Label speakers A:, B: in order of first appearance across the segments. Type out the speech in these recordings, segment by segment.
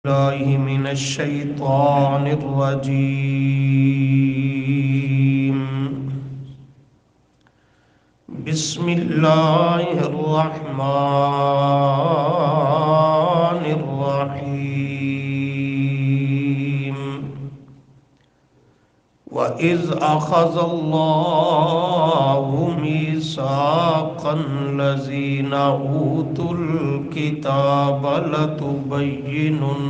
A: الله من الشيطان الرجيم. بسم الله الرحمن الرحيم. وإذ أخذ الله ميثاق الذين أوتوا الكتاب لتبيننه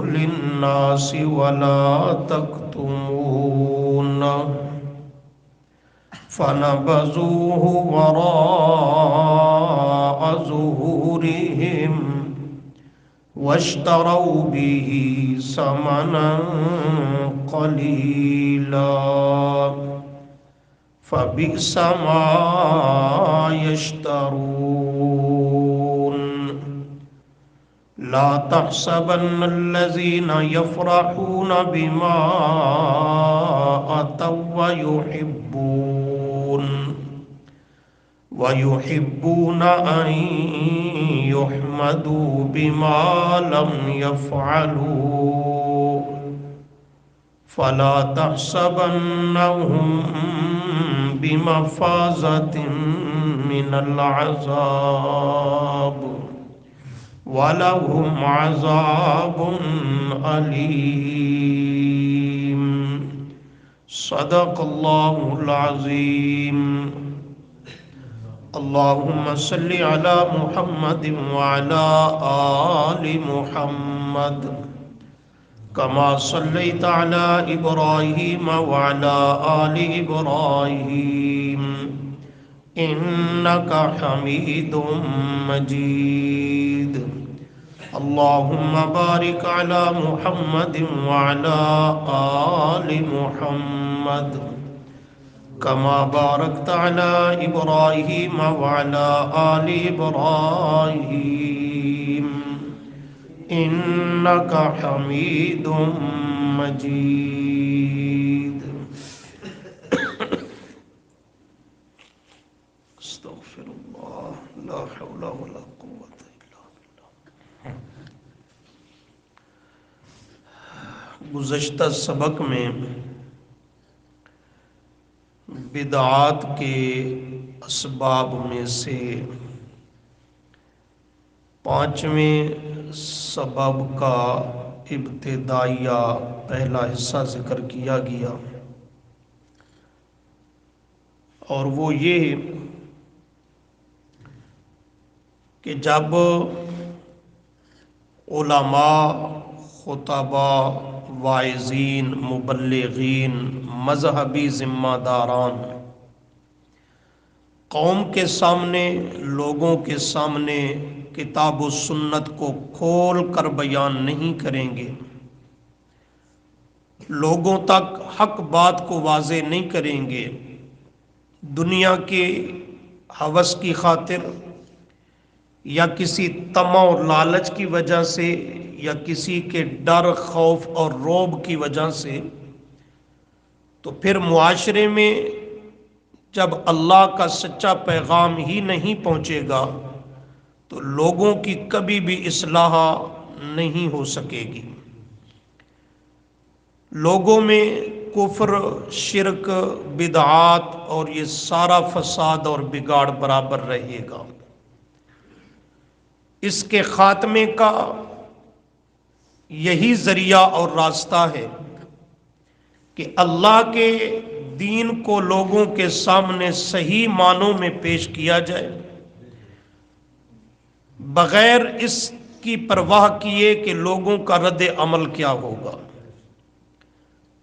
A: للناس ولا تكتمونه فنبذوه وراء ظهورهم واشتروا به ثمنا قليلا فبئس ما يشترون. لا تحسبن الذين يفرحون بما أتوا ويحبون أن يحمدوا بما لم يفعلوا فلا تحسبنهم بمفازة من العذاب ولهم عذاب أليم. صدق الله العظيم. اللهم صل على محمد وعلى آل محمد كما صليت على إبراهيم وعلى آل إبراهيم إنك حميد مجيد. اللهم بارك على محمد وعلى آل محمد كما باركت على إبراهيم وعلى آل إبراهيم إنك حميد مجيد. استغفر الله لا حول ولا قوة إلا بالله. گزشتہ سبق میں بدعات کے اسباب میں سے پانچویں سبب کا ابتدائیہ پہلا حصہ ذکر کیا گیا، اور وہ یہ کہ جب علماء، خطباء، واعظین، مبلغین، مذہبی ذمہ داران قوم کے سامنے، لوگوں کے سامنے کتاب و سنت کو کھول کر بیان نہیں کریں گے، لوگوں تک حق بات کو واضح نہیں کریں گے، دنیا کے ہوس کی خاطر یا کسی طمع اور لالچ کی وجہ سے یا کسی کے ڈر، خوف اور رعب کی وجہ سے، تو پھر معاشرے میں جب اللہ کا سچا پیغام ہی نہیں پہنچے گا تو لوگوں کی کبھی بھی اصلاح نہیں ہو سکے گی، لوگوں میں کفر، شرک، بدعات اور یہ سارا فساد اور بگاڑ برابر رہے گا۔ اس کے خاتمے کا یہی ذریعہ اور راستہ ہے کہ اللہ کے دین کو لوگوں کے سامنے صحیح معنوں میں پیش کیا جائے، بغیر اس کی پرواہ کیے کہ لوگوں کا رد عمل کیا ہوگا،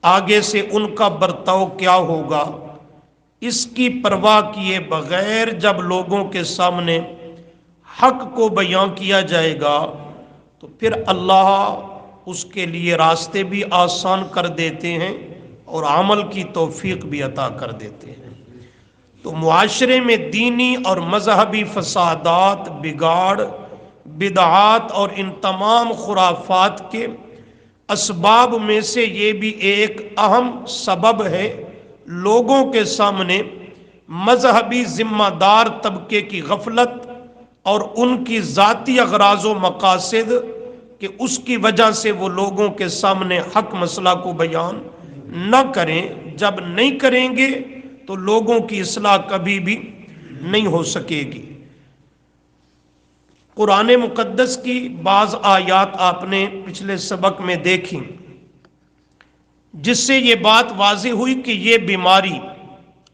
A: آگے سے ان کا برتاؤ کیا ہوگا، اس کی پرواہ کیے بغیر جب لوگوں کے سامنے حق کو بیان کیا جائے گا تو پھر اللہ اس کے لیے راستے بھی آسان کر دیتے ہیں اور عمل کی توفیق بھی عطا کر دیتے ہیں۔ تو معاشرے میں دینی اور مذہبی فسادات، بگاڑ، بدعات اور ان تمام خرافات کے اسباب میں سے یہ بھی ایک اہم سبب ہے لوگوں کے سامنے مذہبی ذمہ دار طبقے کی غفلت اور ان کی ذاتی اغراض و مقاصد کہ اس کی وجہ سے وہ لوگوں کے سامنے حق مسئلہ کو بیان نہ کریں. جب نہیں کریں گے تو لوگوں کی اصلاح کبھی بھی نہیں ہو سکے گی. قرآن مقدس کی بعض آیات آپ نے پچھلے سبق میں دیکھی جس سے یہ بات واضح ہوئی کہ یہ بیماری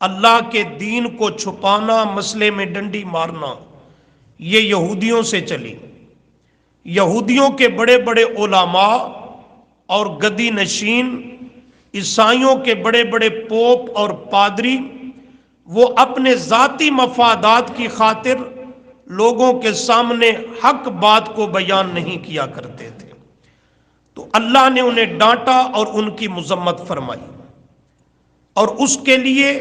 A: اللہ کے دین کو چھپانا، مسئلے میں ڈنڈی مارنا، یہ یہودیوں سے چلی. یہودیوں کے بڑے بڑے علماء اور گدی نشین، عیسائیوں کے بڑے بڑے پوپ اور پادری، وہ اپنے ذاتی مفادات کی خاطر لوگوں کے سامنے حق بات کو بیان نہیں کیا کرتے تھے. تو اللہ نے انہیں ڈانٹا اور ان کی مذمت فرمائی، اور اس کے لیے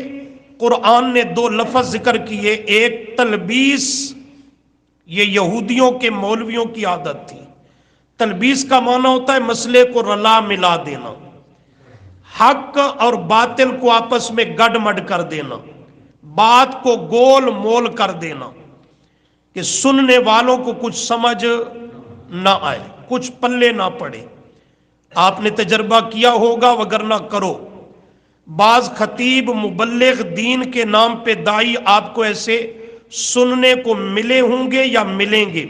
A: قرآن نے دو لفظ ذکر کیے. ایک تلبیس، یہ یہودیوں کے مولویوں کی عادت تھی. تلبیس کا معنی ہوتا ہے مسئلے کو رلا ملا دینا، حق اور باطل کو آپس میں گڈ مڈ کر دینا، بات کو گول مول کر دینا کہ سننے والوں کو کچھ سمجھ نہ آئے، کچھ پلے نہ پڑے. آپ نے تجربہ کیا ہوگا وگرنہ کرو. بعض خطیب مبلغ دین کے نام پہ دائی آپ کو ایسے سننے کو ملے ہوں گے یا ملیں گے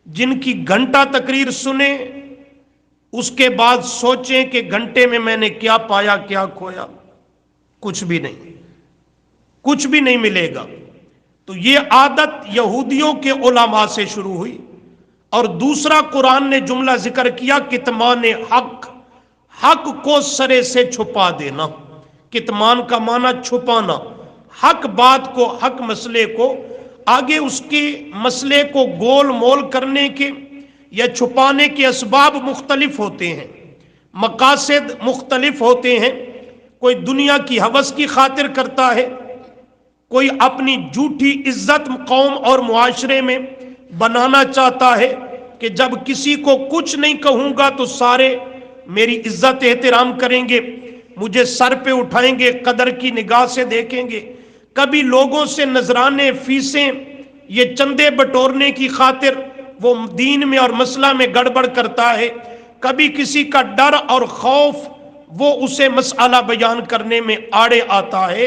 A: جن کی گھنٹہ تقریر سنیں، اس کے بعد سوچیں کہ گھنٹے میں میں نے کیا پایا کیا کھویا. کچھ بھی نہیں، کچھ بھی نہیں ملے گا. تو یہ عادت یہودیوں کے علماء سے شروع ہوئی. اور دوسرا قرآن نے جملہ ذکر کیا کتمان حق، حق کو سرے سے چھپا دینا. کتمان کا معنی چھپانا، حق بات کو، حق مسئلے کو آگے اس کے مسئلے کو گول مول کرنے کے یا چھپانے کے اسباب مختلف ہوتے ہیں، مقاصد مختلف ہوتے ہیں. کوئی دنیا کی ہوس کی خاطر کرتا ہے، کوئی اپنی جھوٹی عزت قوم اور معاشرے میں بنانا چاہتا ہے کہ جب کسی کو کچھ نہیں کہوں گا تو سارے میری عزت احترام کریں گے، مجھے سر پہ اٹھائیں گے، قدر کی نگاہ سے دیکھیں گے. کبھی لوگوں سے نذرانے، فیسیں، یہ چندے بٹورنے کی خاطر وہ دین میں اور مسئلہ میں گڑبڑ کرتا ہے. کبھی کسی کا ڈر اور خوف وہ اسے مسئلہ بیان کرنے میں آڑے آتا ہے.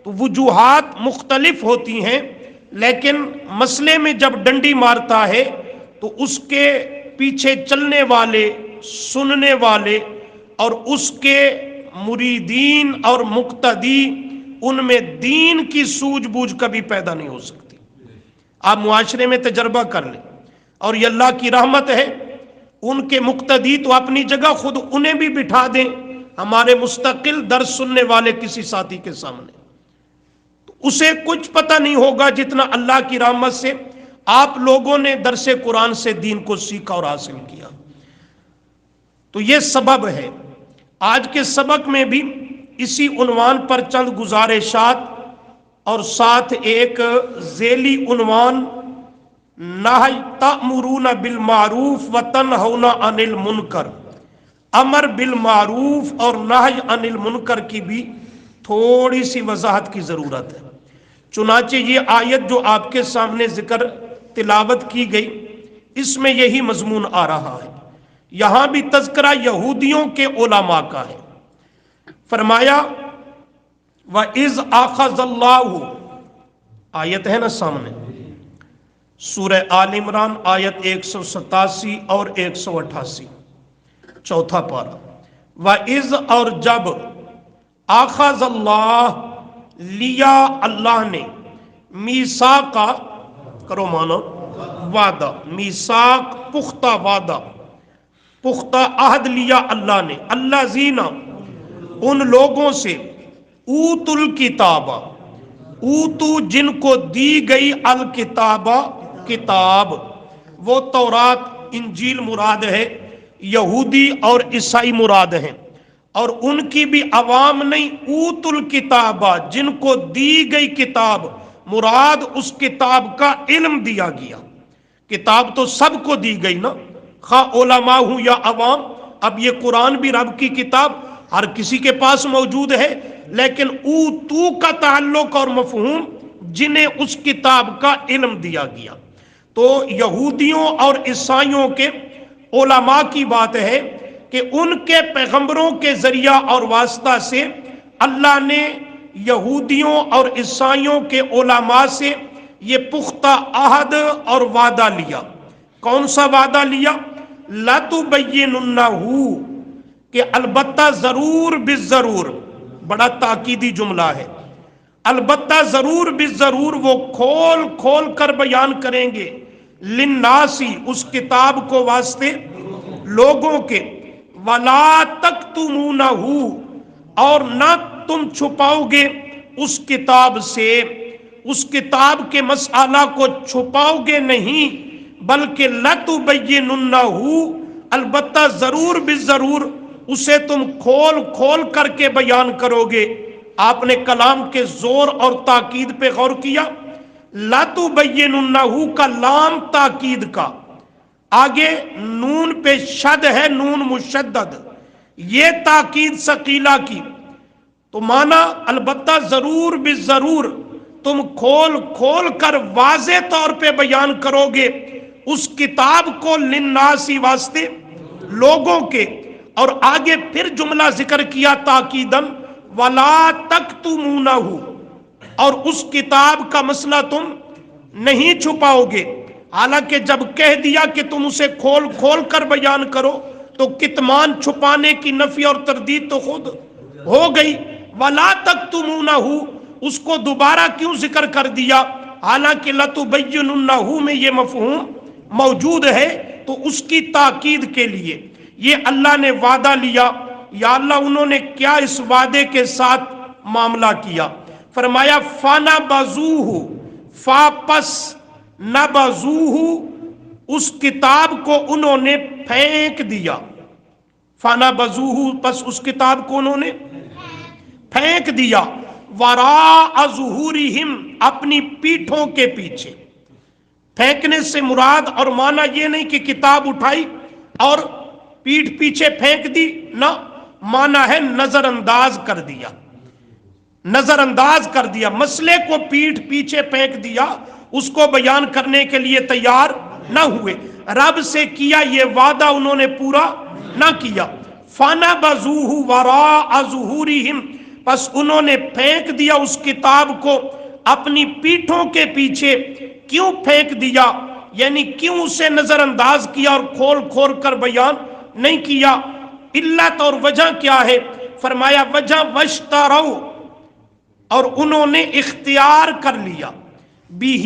A: تو وجوہات مختلف ہوتی ہیں، لیکن مسئلے میں جب ڈنڈی مارتا ہے تو اس کے پیچھے چلنے والے، سننے والے اور اس کے مریدین اور مقتدی، ان میں دین کی سوجھ بوجھ کبھی پیدا نہیں ہو سکتی. آپ معاشرے میں تجربہ کر لیں، اور یہ اللہ کی رحمت ہے ان کے مقتدی تو اپنی جگہ خود انہیں بھی بٹھا دیں ہمارے مستقل درس سننے والے کسی ساتھی کے سامنے، تو اسے کچھ پتہ نہیں ہوگا جتنا اللہ کی رحمت سے آپ لوگوں نے درس قرآن سے دین کو سیکھا اور حاصل کیا. تو یہ سبب ہے. آج کے سبق میں بھی اسی عنوان پر چند گزارشات اور ساتھ ایک ذیلی عنوان نہی تأمرون بالمعروف وتنہون عن المنکر، امر بالمعروف اور نہی عن المنکر کی بھی تھوڑی سی وضاحت کی ضرورت ہے. چنانچہ یہ آیت جو آپ کے سامنے ذکر تلاوت کی گئی، اس میں یہی مضمون آ رہا ہے. یہاں بھی تذکرہ یہودیوں کے علماء کا ہے. فرمایا وَإِذْ أَخَذَ اللَّهُ، آیت ہے نا سامنے، سورہ آل عمران آیت 187 اور 188، چوتھا پارہ. وَإِذْ، اور جب، آخذ اللہ، لیا اللہ نے، میثاق، کرو مانا وعدہ، میثاق پختہ وعدہ، پختہ عہد لیا اللہ نے، اللہ زینا، ان لوگوں سے، اوت الکتاب، اوتو جن کو دی گئی، الکتاب کتاب، وہ تورات انجیل مراد ہے، یہودی اور عیسائی مراد ہیں. اور ان کی بھی عوام نہیں، اوت الکتاب، جن کو دی گئی کتاب، مراد اس کتاب کا علم دیا گیا. کتاب تو سب کو دی گئی نا، خواہ علماء ہوں یا عوام. اب یہ قرآن بھی رب کی کتاب ہر کسی کے پاس موجود ہے، لیکن اوتو کا تعلق اور مفہوم جنہیں اس کتاب کا علم دیا گیا۔ تو یہودیوں اور عیسائیوں کے علماء کی بات ہے کہ ان کے پیغمبروں کے ذریعہ اور واسطہ سے اللہ نے یہودیوں اور عیسائیوں کے علماء سے یہ پختہ عہد اور وعدہ لیا۔ کون سا وعدہ لیا؟ لَتُبَيِّنُنَّهُ، کہ البتہ ضرور بالضرور، بڑا تاکیدی جملہ ہے، البتہ ضرور بالضرور وہ کھول کھول کر بیان کریں گے، للناسی، اس کتاب کو واسطے لوگوں کے، وَلَا تَكْتُمُونَهُ، اور نہ تم چھپاؤ گے اس کتاب سے، اس کتاب کے مسئلہ کو چھپاؤ گے نہیں، بلکہ لَتُبَيِّنُنَّهُ، البتہ ضرور بالضرور اسے تم کھول کھول کر کے بیان کرو گے۔ آپ نے کلام کے زور اور تاکید پہ غور کیا؟ لَتُبَيِّنُنَّهُ کا لام تاکید کا، آگے نون پہ شد ہے، نون مشدد، یہ تاکید ثقیلہ کی، تو مانا البتہ ضرور بالضرور تم کھول کھول کر واضح طور پہ بیان کرو گے اس کتاب کو، للناسی، واسطے لوگوں کے، اور آگے پھر جملہ ذکر کیا تاکیدن، وَلَا تَكْتُمُونَهُ، اور اس کتاب کا مسئلہ تم نہیں چھپاؤ گے۔ حالانکہ جب کہہ دیا کہ تم اسے کھول کھول کر بیان کرو تو کتمان چھپانے کی نفی اور تردید تو خود ہو گئی۔ وَلَا تَكْتُمُونَهُ، اس کو دوبارہ کیوں ذکر کر دیا؟ حالانکہ لَتُبَيِّنُنَّهُ میں یہ مفہوم موجود ہے، تو اس کی تاکید کے لیے یہ اللہ نے وعدہ لیا۔ یا اللہ انہوں نے کیا اس وعدے کے ساتھ معاملہ کیا؟ فرمایا فَنَبَذُوهُ، فا پس، نَبَذُوهُ، اس کتاب کو انہوں نے پھینک دیا۔ فَنَبَذُوهُ، پس اس کتاب کو انہوں نے پھینک دیا، وَرَاءَ ظُهُورِهِمْ، اپنی پیٹھوں کے پیچھے۔ پھینکنے سے مراد اور معنی یہ نہیں کہ کتاب اٹھائی اور پیٹھ پیچھے پھینک دی، نہ، معنی ہے نظر انداز کر دیا، نظر انداز کر دیا، مسئلے کو پیٹھ پیچھے پھینک دیا، اس کو بیان کرنے کے لیے تیار نہ ہوئے۔ رب سے کیا یہ وعدہ انہوں نے پورا نہ کیا۔ فَنَبَذُوهُ وَرَاءَ ظُهُورِهِمْ، پس انہوں نے پھینک دیا اس کتاب کو اپنی پیٹھوں کے پیچھے۔ کیوں پھینک دیا؟ یعنی کیوں اسے نظر انداز کیا اور کھول کھول کر بیان نہیں کیا؟ علت اور وجہ کیا ہے؟ فرمایا وجہ وَاشْتَرَوْا، اور انہوں نے اختیار کر لیا، بِهِ،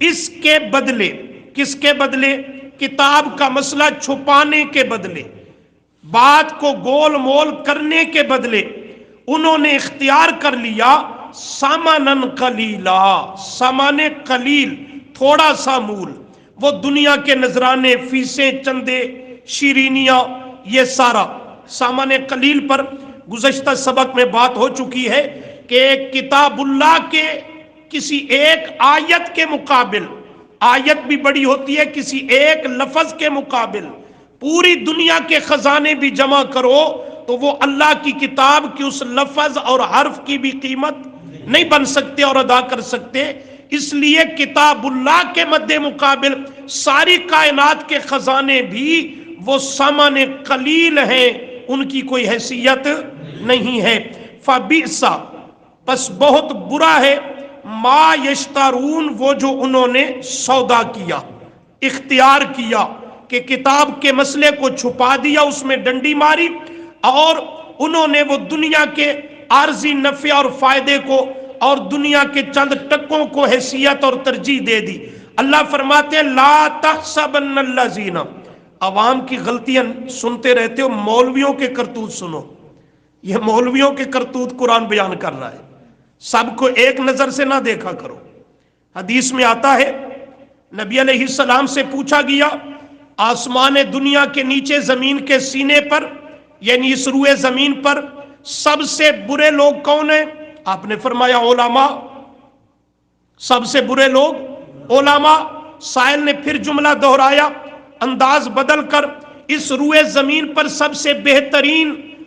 A: اس کے بدلے، کس کے بدلے؟ کتاب کا مسئلہ چھپانے کے بدلے، بات کو گول مول کرنے کے بدلے انہوں نے اختیار کر لیا سامانن قلیلا، سامان قلیل، تھوڑا سا مول، وہ دنیا کے نذرانے، فیسیں، چندے، شیرینیاں، یہ سارا سامان قلیل پر گزشتہ سبق میں بات ہو چکی ہے کہ کتاب اللہ کے کسی ایک آیت کے مقابل، آیت بھی بڑی ہوتی ہے، کسی ایک لفظ کے مقابل پوری دنیا کے خزانے بھی جمع کرو تو وہ اللہ کی کتاب کی اس لفظ اور حرف کی بھی قیمت نہیں بن سکتے اور ادا کر سکتے۔ اس لیے کتاب اللہ کے مد مقابل ساری کائنات کے خزانے بھی وہ سامان قلیل ہیں، ان کی کوئی حیثیت نہیں ہے۔ فَبِئْسَ، پس بہت برا ہے، ما یشترون، وہ جو انہوں نے سودا کیا، اختیار کیا کہ کتاب کے مسئلے کو چھپا دیا، اس میں ڈنڈی ماری، اور انہوں نے وہ دنیا کے عارضی نفع اور فائدے کو اور دنیا کے چند ٹکوں کو حیثیت اور ترجیح دے دی۔ اللہ فرماتے ہیں لا تحسبن الذین، عوام کی غلطیاں سنتے رہتے ہو، مولویوں کے کرتوت سنو، یہ مولویوں کے کرتوت قرآن بیان کر رہا ہے، سب کو ایک نظر سے نہ دیکھا کرو۔ حدیث میں آتا ہے نبی علیہ السلام سے پوچھا گیا آسمان دنیا کے نیچے زمین کے سینے پر، یعنی اس روئے زمین پر سب سے برے لوگ کون ہیں؟ آپ نے فرمایا علماء، سب سے برے لوگ علماء۔ سائل نے پھر جملہ دہرایا انداز بدل کر، اس روئے زمین پر سب سے بہترین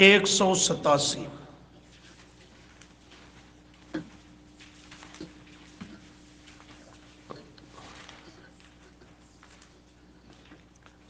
A: 187,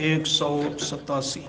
A: 187,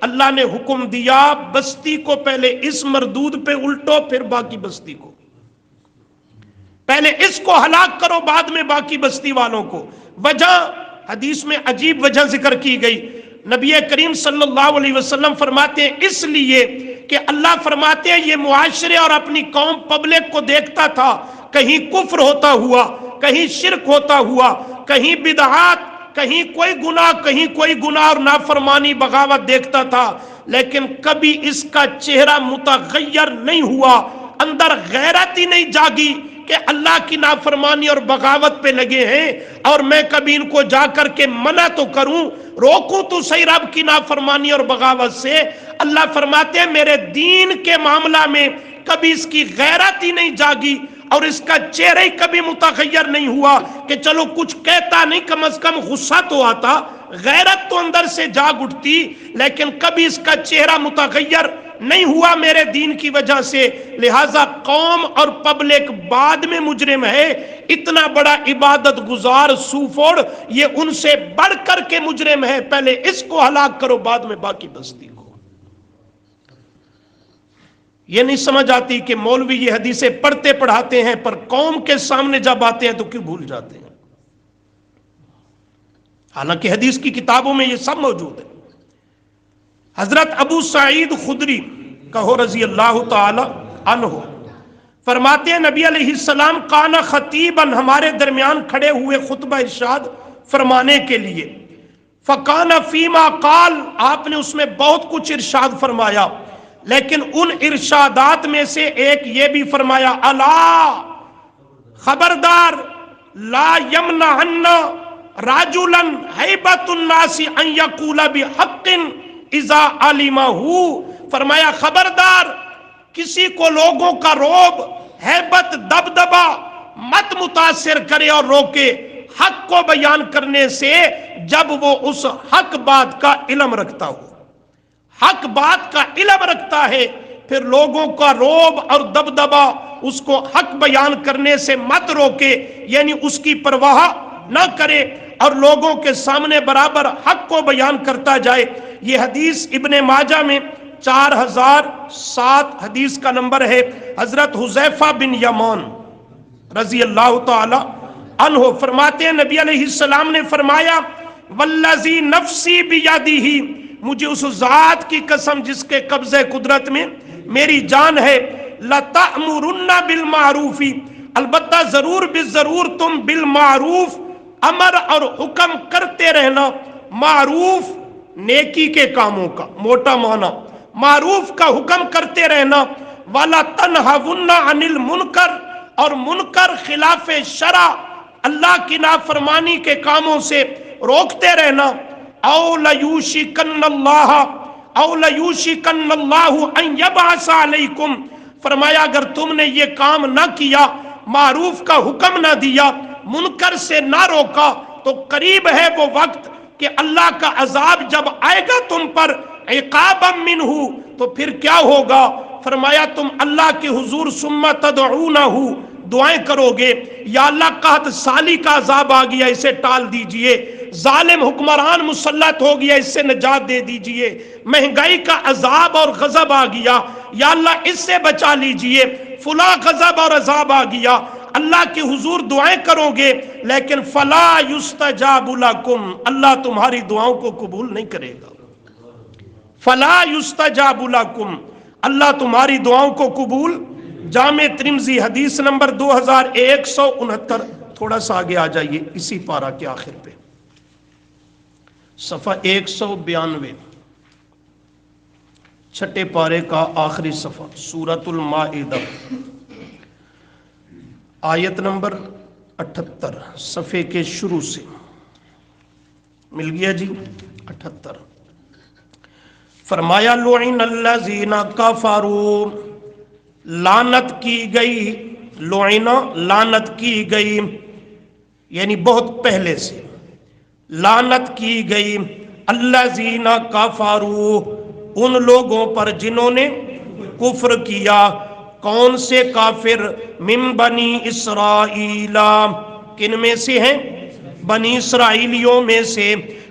A: اللہ نے حکم دیا بستی کو پہلے اس مردود پہ الٹو پھر باقی بستی کو، پہلے اس کو ہلاک کرو بعد میں باقی بستی والوں کو۔ وجہ حدیث میں عجیب وجہ ذکر کی گئی، نبی کریم صلی اللہ علیہ وسلم فرماتے ہیں اس لیے کہ اللہ فرماتے ہیں یہ معاشرے اور اپنی قوم پبلک کو دیکھتا تھا، کہیں کفر ہوتا ہوا، کہیں شرک ہوتا ہوا، کہیں بدعات، کہیں کوئی گناہ، کہیں کوئی گناہ اور نافرمانی بغاوت دیکھتا تھا، لیکن کبھی اس کا چہرہ متغیر نہیں ہوا، اندر غیرت ہی نہیں جاگی کہ اللہ کی نافرمانی اور بغاوت پہ لگے ہیں اور میں کبھی ان کو جا کر کے منع تو کروں، روکوں تو صحیح رب کی نافرمانی اور بغاوت سے۔ اللہ فرماتے ہیں میرے دین کے معاملہ میں کبھی اس کی غیرت ہی نہیں جاگی اور اس کا چہرہ ہی کبھی متغیر نہیں ہوا کہ چلو کچھ کہتا نہیں، کم از کم غصہ تو آتا، غیرت تو اندر سے جاگ اٹھتی، لیکن کبھی اس کا چہرہ متغیر نہیں ہوا میرے دین کی وجہ سے۔ لہذا قوم اور پبلک بعد میں مجرم ہے، اتنا بڑا عبادت گزار سوفوڑ یہ ان سے بڑھ کر کے مجرم ہے، پہلے اس کو ہلاک کرو بعد میں باقی بستی کو۔ یہ نہیں سمجھ آتی کہ مولوی یہ حدیثیں پڑھتے پڑھاتے ہیں پر قوم کے سامنے جب آتے ہیں تو کیوں بھول جاتے ہیں، حالانکہ حدیث کی کتابوں میں یہ سب موجود ہے۔ حضرت ابو سعید خدری کہو رضی اللہ تعالی عنہ فرماتے ہیں نبی علیہ السلام کان خطیبا ہمارے درمیان کھڑے ہوئے خطبہ ارشاد فرمانے کے لیے، فکان فیما قال آپ نے اس میں بہت کچھ ارشاد فرمایا، لیکن ان ارشادات میں سے ایک یہ بھی فرمایا الا خبردار لا یمنعن رجلا ہیبۃ الناس ان یقول بحق اذا علمہ، فرمایا خبردار کسی کو لوگوں کا روب، ہیبت، دبدبا مت متاثر کرے اور روکے حق کو بیان کرنے سے جب وہ اس حق بات کا علم رکھتا ہو۔ حق بات کا علم رکھتا ہے پھر لوگوں کا روب اور دبدبا اس کو حق بیان کرنے سے مت روکے، یعنی اس کی پرواہ نہ کرے اور لوگوں کے سامنے برابر حق کو بیان کرتا جائے۔ یہ حدیث ابن ماجہ میں 4007 حدیث کا نمبر ہے۔ حضرت حذیفہ بن یمان رضی اللہ تعالی عنہ فرماتے ہیں نبی علیہ السلام نے فرمایا والذی نفسی بیدہ، مجھے اس ذات کی قسم جس کے قبضہ قدرت میں میری جان ہے، لتأمرن بالمعروف، البتہ ضرور بالضرور تم بالمعروف امر اور حکم کرتے رہنا، معروف نیکی کے کاموں کا موٹا معنی، معروف کا حکم کرتے رہنا، وَلَا تَنْهَوُنَّ عَنِ الْمُنْكَرِ اور منکر خلاف شرع اللہ کی نافرمانی کے کاموں سے روکتے رہنا، أَوْ لَيُوشِكَنَّ اللَّهُ أَنْ يَبْعَثَ عَلَيْكُمْ، فرمایا اگر تم نے یہ کام نہ کیا، معروف کا حکم نہ دیا، منکر سے نہ روکا، تو قریب ہے وہ وقت کہ اللہ کا عذاب جب آئے گا تم پر عقابا منہ، تو پھر کیا ہوگا؟ فرمایا تم اللہ کے حضور ثم تدعونہ دعائیں کرو گے، یا اللہ قحط سالی کا عذاب آ گیا اسے ٹال دیجئے، ظالم حکمران مسلط ہو گیا اس سے نجات دے دیجئے، مہنگائی کا عذاب اور غضب آ گیا، یا اللہ اس سے بچا لیجئے، فلاں غضب اور عذاب آ گیا، اللہ کے حضور دعائیں کرو گے، لیکن فلا یستجاب لکم، اللہ تمہاری دعاؤں کو قبول نہیں کرے گا۔ فلا یستجاب لکم، اللہ تمہاری دعاؤں کو قبول۔ جامع ترمذی حدیث نمبر 2169، تھوڑا سا آگے آ جائیے اسی پارہ کے آخر پہ، صفحہ 192، چھٹے پارے کا آخری صفحہ، سورۃ المائدہ، آیت نمبر 78، صفحے کے شروع سے مل گیا جی 78۔ فرمایا لعن الذین کفروا، لعنت کی گئی، لعن لعنت کی گئی، یعنی بہت پہلے سے لعنت کی گئی، الذین کفروا ان لوگوں پر جنہوں نے کفر کیا۔ کون سے کافر؟ من بنی اسرائیل، کن میں سے ہیں؟ بنی اسرائیلیوں میں سے،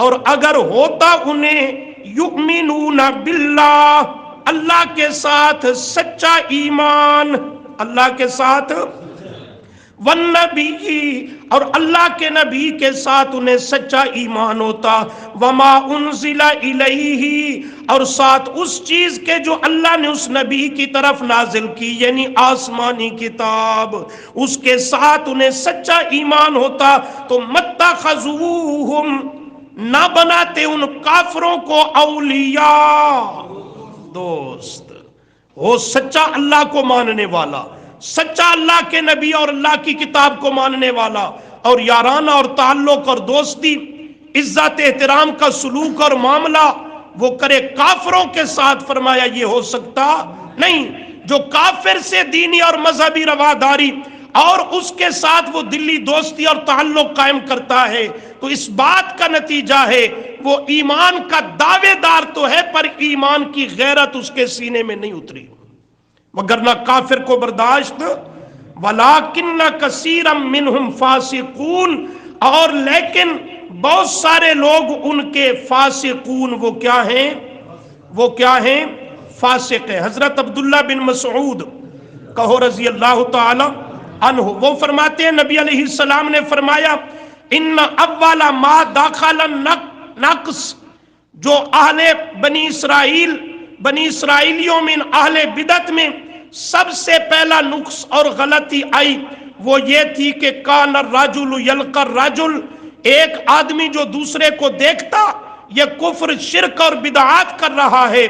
A: اور اگر ہوتا انہیں یؤمنون باللہ، اللہ کے ساتھ سچا ایمان، اللہ کے ساتھ والنبی، اور اللہ کے نبی کے ساتھ انہیں سچا ایمان ہوتا، وما انزل الیہ، اور ساتھ اس چیز کے جو اللہ نے اس نبی کی طرف نازل کی یعنی آسمانی کتاب، اس کے ساتھ انہیں سچا ایمان ہوتا، تو متخذوہم، نہ بناتے ان کافروں کو اولیاء دوست۔ وہ سچا اللہ کو ماننے والا، سچا اللہ کے نبی اور اللہ کی کتاب کو ماننے والا، اور یارانہ اور تعلق اور دوستی، عزت احترام کا سلوک اور معاملہ وہ کرے کافروں کے ساتھ، فرمایا یہ ہو سکتا نہیں۔ جو کافر سے دینی اور مذہبی رواداری اور اس کے ساتھ وہ دلی دوستی اور تعلق قائم کرتا ہے، تو اس بات کا نتیجہ ہے وہ ایمان کا دعوے دار تو ہے پر ایمان کی غیرت اس کے سینے میں نہیں اتری، وگرنہ کافر کو برداشت، وَلَٰكِنَّ كَثِيرًا مِّنْهُمْ فَاسِقُونَ، اور لیکن بہت سارے لوگ ان کے فاسقون، وہ کیا ہیں؟ وہ کیا ہیں؟ فاسق ہیں۔ حضرت عبداللہ بن مسعود کہو رضی اللہ تعالی عنہ، وہ فرماتے ہیں نبی علیہ السلام نے فرمایا ان اول ما داخل النقص، جو اہل بنی اسرائیلیوں میں، اہل بدعت میں سب سے پہلا نقص اور غلطی آئی وہ یہ تھی کہ کان الرجل یلقى الرجل، ایک آدمی جو دوسرے کو دیکھتا یہ کفر شرک اور بدعات کر رہا ہے،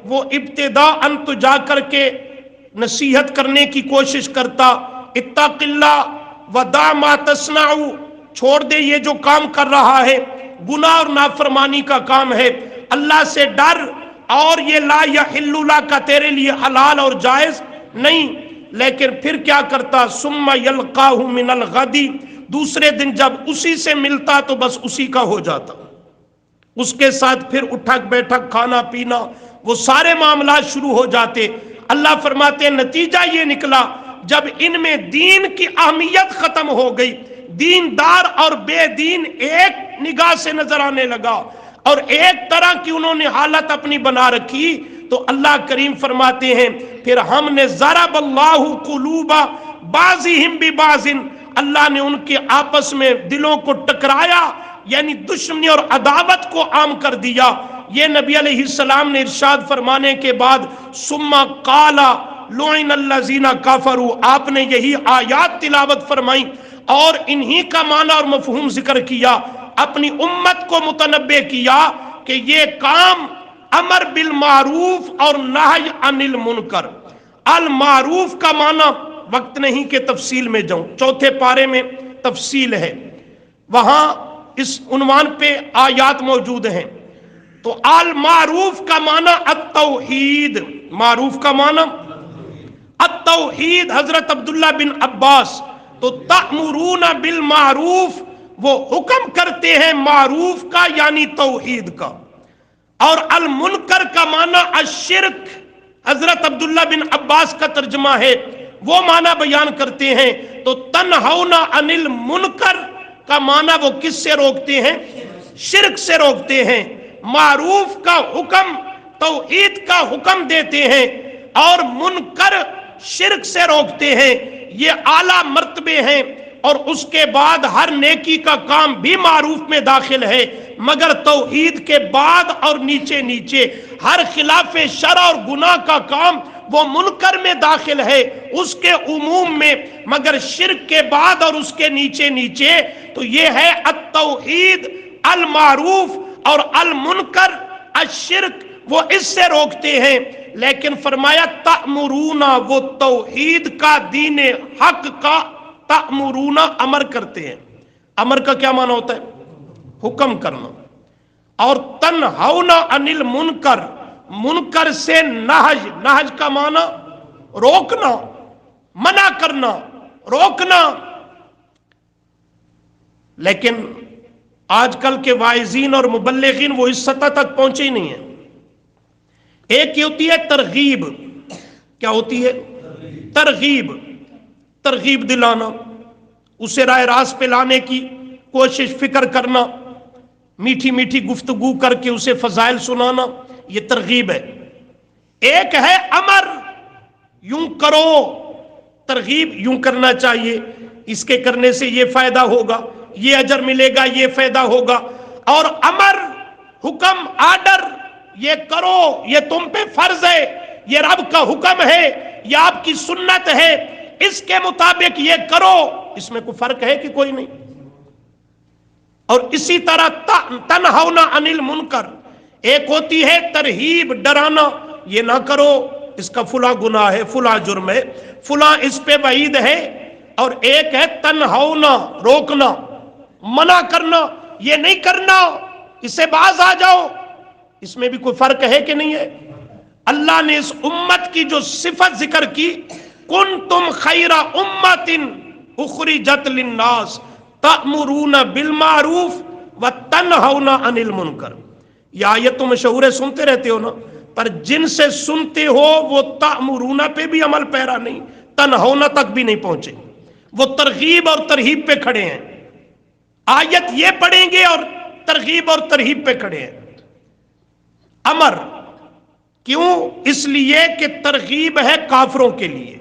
A: وہ ابتداءً تو جا کر کے نصیحت کرنے کی کوشش کرتا، اتق اللہ ودع ما تصنع، چھوڑ دے یہ جو کام کر رہا ہے، گناہ اور نافرمانی کا کام ہے، اللہ سے ڈر، اور یہ لا یحل لک، تیرے لیے حلال اور جائز نہیں۔ لیکن پھر کیا کرتا؟ ثم یلقاہ من الغد، دوسرے دن جب اسی سے ملتا تو بس اسی کا ہو جاتا، اس کے ساتھ پھر اٹھک بیٹھک، کھانا پینا، وہ سارے معاملات شروع ہو جاتے۔ اللہ فرماتے ہیں نتیجہ یہ نکلا جب ان میں دین کی اہمیت ختم ہو گئی، دیندار اور بے دین ایک نگاہ سے نظر آنے لگا اور ایک طرح کی انہوں نے حالت اپنی بنا رکھی، تو اللہ کریم فرماتے ہیں پھر ہم نے ضرب اللہ قلوب بعضهم ببعض، اللہ نے ان کے آپس میں دلوں کو ٹکرایا، یعنی دشمنی اور عداوت کو عام کر دیا۔ یہ نبی علیہ السلام نے ارشاد فرمانے کے بعد ثم قال لعن الذین کفروا، آپ نے یہی آیات تلاوت فرمائی اور انہی کا معنی اور مفہوم ذکر کیا، اپنی امت کو متنبہ کیا کہ یہ کام امر بالمعروف اور نہی عن المنکر۔ المعروف کا معنی وقت نہیں کہ تفصیل میں جاؤں، چوتھے پارے میں تفصیل ہے، وہاں اس عنوان پہ آیات موجود ہیں۔ تو المعروف کا معنی التوحید، معروف کا معنی التوحید، حضرت عبداللہ بن عباس، تو تأمرون بالمعروف، وہ حکم کرتے ہیں معروف کا یعنی توحید کا، اور المنکر کا معنی الشرک، حضرت عبداللہ بن عباس کا ترجمہ ہے، وہ معنی بیان کرتے ہیں۔ تو تنہون عن المنکر کا معنی وہ کس سے روکتے ہیں؟ شرک سے روکتے ہیں۔ معروف کا حکم توحید کا حکم دیتے ہیں اور منکر شرک سے روکتے ہیں، یہ اعلیٰ مرتبے ہیں، اور اس کے بعد ہر نیکی کا کام بھی معروف میں داخل ہے، مگر توحید کے بعد اور نیچے نیچے ہر خلاف شرع اور گناہ کا کام وہ منکر میں داخل ہے اس کے عموم میں، مگر شرک کے بعد اور اس کے نیچے نیچے تو یہ ہے التوحید، المعروف، اور المنکر الشرک، وہ اس سے روکتے ہیں۔ لیکن فرمایا تأمرون، وہ توحید کا، دین حق کا تأمرون امر کرتے ہیں۔ امر کا کیا معنی ہوتا ہے؟ حکم کرنا۔ اور تنہون عن المنکر، منکر سے نہج، نہج کا معنی روکنا، منع کرنا، روکنا۔ لیکن آج کل کے واعظین اور مبلغین وہ اس سطح تک پہنچے ہی نہیں ہیں۔ ایک یہ ہوتی ہے ترغیب، کیا ہوتی ہے؟ ترغیب، ترغیب دلانا، اسے راہ راست پہ لانے کی کوشش، فکر کرنا۔ میٹھی میٹھی گفتگو کر کے اسے فضائل سنانا، یہ ترغیب ہے۔ ایک ہے امر، یوں کرو، ترغیب یوں کرنا چاہیے، اس کے کرنے سے یہ فائدہ ہوگا، یہ اجر ملے گا، یہ فائدہ ہوگا۔ اور امر، حکم، آرڈر، یہ کرو، یہ تم پہ فرض ہے، یہ رب کا حکم ہے، یہ آپ کی سنت ہے، اس کے مطابق یہ کرو، اس میں کوئی فرق ہے کہ کوئی نہیں؟ اور اسی طرح تنہونا عن المنکر، ایک ہوتی ہے ترہیب، ڈرانا، یہ نہ کرو، اس کا فلاں گناہ ہے، فلاں جرم ہے، فلاں اس پہ وعید ہے۔ اور ایک ہے تنہونا، روکنا، منع کرنا، یہ نہیں کرنا، اس سے باز آ جاؤ، اس میں بھی کوئی فرق ہے کہ نہیں ہے؟ اللہ نے اس امت کی جو صفت ذکر کی، کنتم خیر امت اخرجت للناس تأمرون بالمعروف وتنہون عن المنکر، یہ آیت تو مشہور ہے، سنتے رہتے ہو نا، پر جن سے سنتے ہو وہ تأمرون پہ بھی عمل پیرا نہیں، تنہون تک بھی نہیں پہنچے، وہ ترغیب اور ترہیب پہ کھڑے ہیں، آیت یہ پڑھیں گے اور ترغیب اور ترہیب پہ کھڑے ہیں۔ امر کیوں؟ اس لیے کہ ترغیب ہے کافروں کے لیے،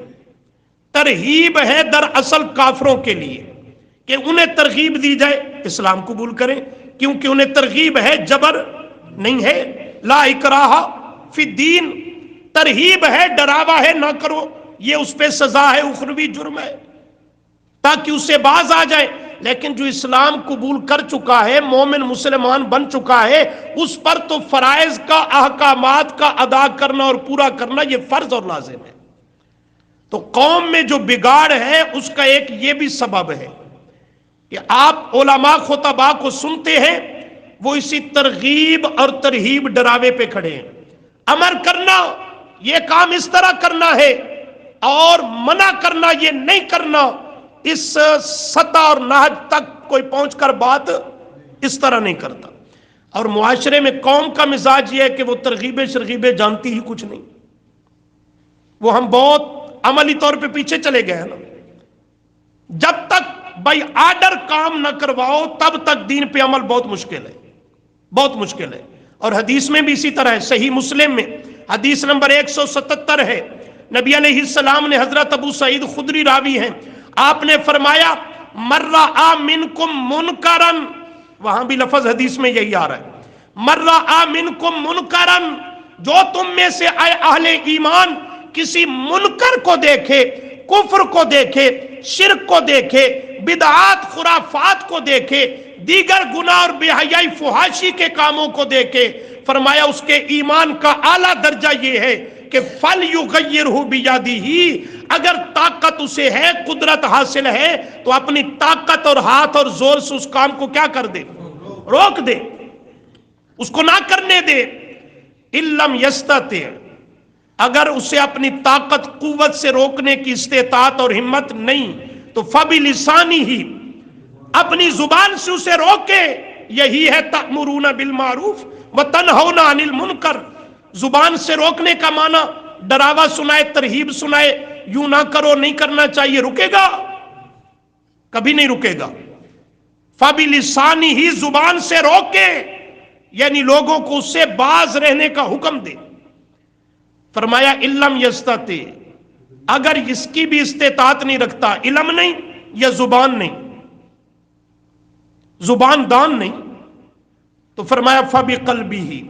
A: ترہیب ہے دراصل کافروں کے لیے، کہ انہیں ترغیب دی جائے اسلام قبول کریں، کیونکہ انہیں ترغیب ہے، جبر نہیں ہے، لا اکراہ فی الدین، ترہیب ہے، ڈراوا ہے، نہ کرو، یہ اس پہ سزا ہے، اخروی جرم ہے، تاکہ اسے باز آ جائے۔ لیکن جو اسلام قبول کر چکا ہے، مومن مسلمان بن چکا ہے، اس پر تو فرائض کا، احکامات کا ادا کرنا اور پورا کرنا یہ فرض اور لازم ہے۔ تو قوم میں جو بگاڑ ہے اس کا ایک یہ بھی سبب ہے کہ آپ علماء خطباء کو سنتے ہیں، وہ اسی ترغیب اور ترہیب ڈراوے پہ کھڑے ہیں، امر کرنا یہ کام اس طرح کرنا ہے، اور منع کرنا یہ نہیں کرنا، اس سطح اور نہج تک کوئی پہنچ کر بات اس طرح نہیں کرتا۔ اور معاشرے میں قوم کا مزاج یہ ہے کہ وہ ترغیبیں شرغیبیں جانتی ہی کچھ نہیں، وہ ہم بہت عملی طور پہ پیچھے چلے گئے ہیں نا۔ جب تک بائی آرڈر کام نہ کرواؤ تب تک دین پہ عمل بہت مشکل ہے، بہت مشکل ہے۔ اور حدیث میں بھی اسی طرح ہے، صحیح مسلم میں حدیث نمبر 177 ہے، نبی علیہ السلام نے، حضرت ابو سعید خدری راوی ہیں، آپ نے فرمایا من رأى منکم منکرا، وہاں بھی لفظ حدیث میں یہی آ رہا ہے، من رأى منکم منکرا، جو تم میں سے اے اہل ایمان کسی منکر کو دیکھے، کفر کو دیکھے، شرک کو دیکھے، بدعات خرافات کو دیکھے، دیگر گناہ اور بے حیائی فحاشی کے کاموں کو دیکھے، فرمایا اس کے ایمان کا اعلیٰ درجہ یہ ہے کہ فَلْيُغَيِّرْهُ بِيَدِهِ، اگر طاقت اسے ہے، قدرت حاصل ہے، تو اپنی طاقت اور ہاتھ اور زور سے اس کام کو کیا کر دے، روک دے، اس کو نہ کرنے دے۔ إِن لَمْ يَسْتَطِعْ، اگر اسے اپنی طاقت قوت سے روکنے کی استطاعت اور ہمت نہیں تو فَبِلِسَانِهِ، اپنی زبان سے اسے روکے، یہی ہے تأمرون بالمعروف وتنہون عن المنکر۔ زبان سے روکنے کا معنی ڈراوا سنائے، ترہیب سنائے، یوں نہ کرو، نہیں کرنا چاہیے، رکے گا؟ کبھی نہیں رکے گا۔ فَبِلِسَانِهِ، زبان سے روکے، یعنی لوگوں کو اس سے باز رہنے کا حکم دے۔ فرمایا إِن لَمْ يَسْتَطِعْ، اگر اس کی بھی استطاعت نہیں رکھتا، علم نہیں یا زبان نہیں، زبان دان نہیں، تو فرمایا فَبِقَلْبِهِ،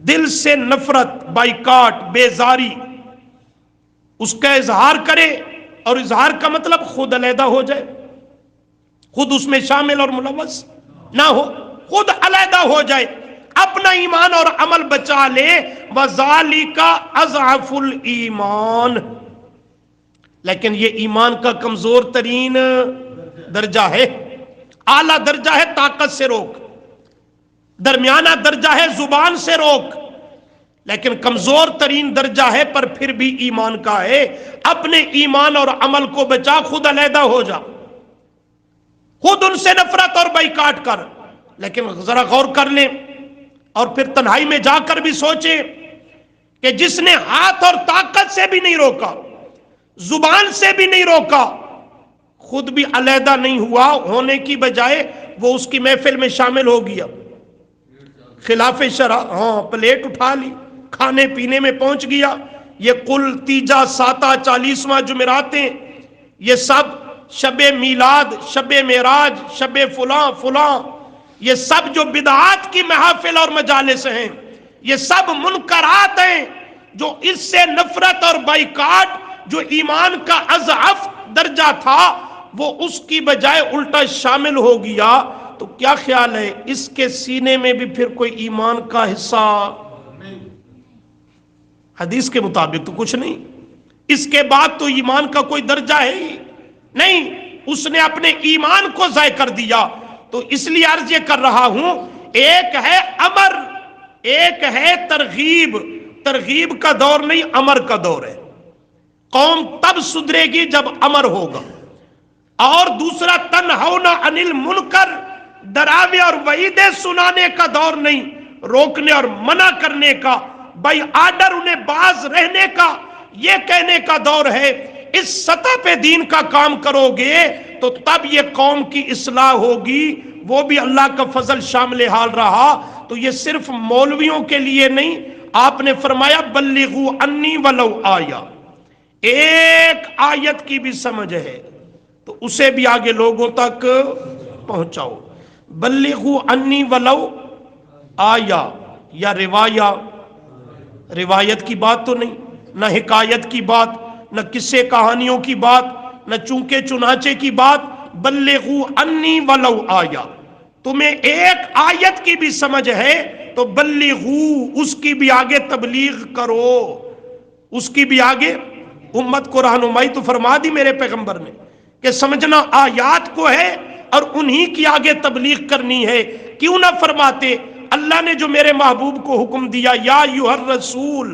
A: دل سے نفرت، بائیکاٹ، بیزاری، اس کا اظہار کرے، اور اظہار کا مطلب خود علیحدہ ہو جائے، خود اس میں شامل اور ملوث نہ ہو، خود علیحدہ ہو جائے، اپنا ایمان اور عمل بچا لے۔ وَذَلِكَ أَضْعَفُ الْإِيمَانِ، لیکن یہ ایمان کا کمزور ترین درجہ ہے۔ اعلیٰ درجہ ہے طاقت سے روک، درمیانہ درجہ ہے زبان سے روک، لیکن کمزور ترین درجہ ہے پر پھر بھی ایمان کا ہے۔ اپنے ایمان اور عمل کو بچا، خود علیحدہ ہو جا، خود ان سے نفرت اور بائیکاٹ کر۔ لیکن ذرا غور کر لیں اور پھر تنہائی میں جا کر بھی سوچیں کہ جس نے ہاتھ اور طاقت سے بھی نہیں روکا، زبان سے بھی نہیں روکا، خود بھی علیحدہ نہیں ہوا، ہونے کی بجائے وہ اس کی محفل میں شامل ہو گیا، خلاف شرع، ہاں پلیٹ اٹھا لی، کھانے پینے میں پہنچ گیا۔ یہ کل تیجا ساتہ 40واں جمعراتیں، یہ سب شب میلاد، شب معراج، شب فلاں فلاں، یہ سب جو بدعات کی محافل اور مجالس ہیں، یہ سب منکرات ہیں، جو اس سے نفرت اور بائیکاٹ جو ایمان کا اضعف درجہ تھا وہ اس کی بجائے الٹا شامل ہو گیا۔ تو کیا خیال ہے اس کے سینے میں بھی پھر کوئی ایمان کا حصہ؟ حدیث کے مطابق تو کچھ نہیں، اس کے بعد تو ایمان کا کوئی درجہ ہے ہی نہیں، اس نے اپنے ایمان کو ضائع کر دیا۔ تو اس لیے عرض یہ کر رہا ہوں، ایک ہے امر، ایک ہے ترغیب۔ ترغیب کا دور نہیں، امر کا دور ہے۔ قوم تب سدھرے گی جب امر ہوگا۔ اور دوسرا تنہون عن المنکر، ڈراوے اور وعیدیں سنانے کا دور نہیں، روکنے اور منع کرنے کا، بائی آرڈر انہیں باز رہنے کا، یہ کہنے کا دور ہے۔ اس سطح پہ دین کا کام کرو گے تو تب یہ قوم کی اصلاح ہوگی، وہ بھی اللہ کا فضل شامل حال رہا۔ تو یہ صرف مولویوں کے لیے نہیں، آپ نے فرمایا بلغوا انی ولو آیا، ایک آیت کی بھی سمجھ ہے تو اسے بھی آگے لوگوں تک پہنچاؤ۔ بلغوا انی ولو آیا، یا روایت کی بات تو نہیں، نہ حکایت کی بات، نہ قصے کہانیوں کی بات، نہ چونکے چنانچے کی بات۔ بلغوا انی ولو آیا، تمہیں ایک آیت کی بھی سمجھ ہے تو بلغوا، اس کی بھی آگے تبلیغ کرو، اس کی بھی آگے امت کو رہنمائی تو فرما دی میرے پیغمبر نے کہ سمجھنا آیات کو ہے اور انہی کی آگے تبلیغ کرنی ہے۔ کیوں نہ فرماتے اللہ نے جو میرے محبوب کو حکم دیا، یا ایھا الرسول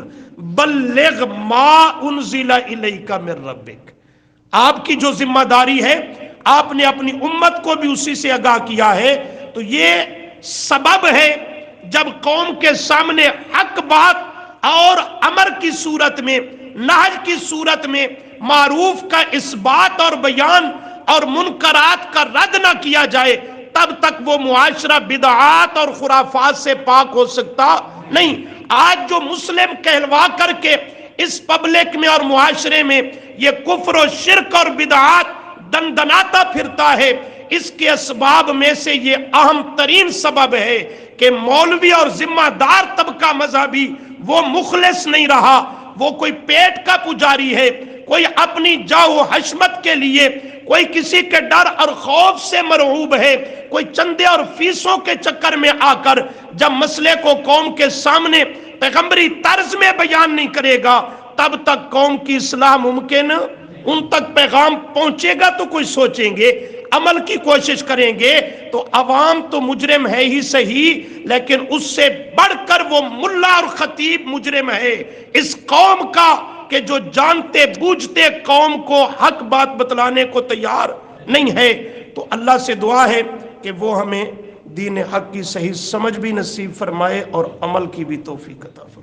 A: بلغ ما انزل الیک من ربک، آپ کی جو ذمہ داری ہے آپ نے اپنی امت کو بھی اسی سے آگاہ کیا ہے۔ تو یہ سبب ہے جب قوم کے سامنے حق بات اور امر کی صورت میں، نہج کی صورت میں معروف کا اثبات اور بیان اور منکرات کا رد نہ کیا جائے، تب تک وہ معاشرہ بدعات اور خرافات سے پاک ہو سکتا نہیں۔ آج جو مسلم کہلوا کر کے اس پبلک میں اور معاشرے میں یہ کفر و شرک اور بدعات دندناتا پھرتا ہے، اس کے اسباب میں سے یہ اہم ترین سبب ہے کہ مولوی اور ذمہ دار طبقہ مذہبی وہ مخلص نہیں رہا، وہ کوئی پیٹ کا پجاری ہے، کوئی اپنی جاہ و حشمت کے لیے، کوئی کسی کے ڈر اور خوف سے مرعوب ہے، کوئی چندے اور فیسوں کے چکر میں آ کر جب مسئلے کو قوم کے سامنے پیغمبری طرز میں بیان نہیں کرے گا تب تک قوم کی اصلاح ممکن۔ ان تک پیغام پہنچے گا تو کوئی سوچیں گے، عمل کی کوشش کریں گے تو عوام تو مجرم ہے ہی صحیح، لیکن اس سے بڑھ کر وہ ملا اور خطیب مجرم ہے اس قوم کا کہ جو جانتے بوجھتے قوم کو حق بات بتلانے کو تیار نہیں ہے۔ تو اللہ سے دعا ہے کہ وہ ہمیں دین حق کی صحیح سمجھ بھی نصیب فرمائے اور عمل کی بھی توفیق عطا فرمائے۔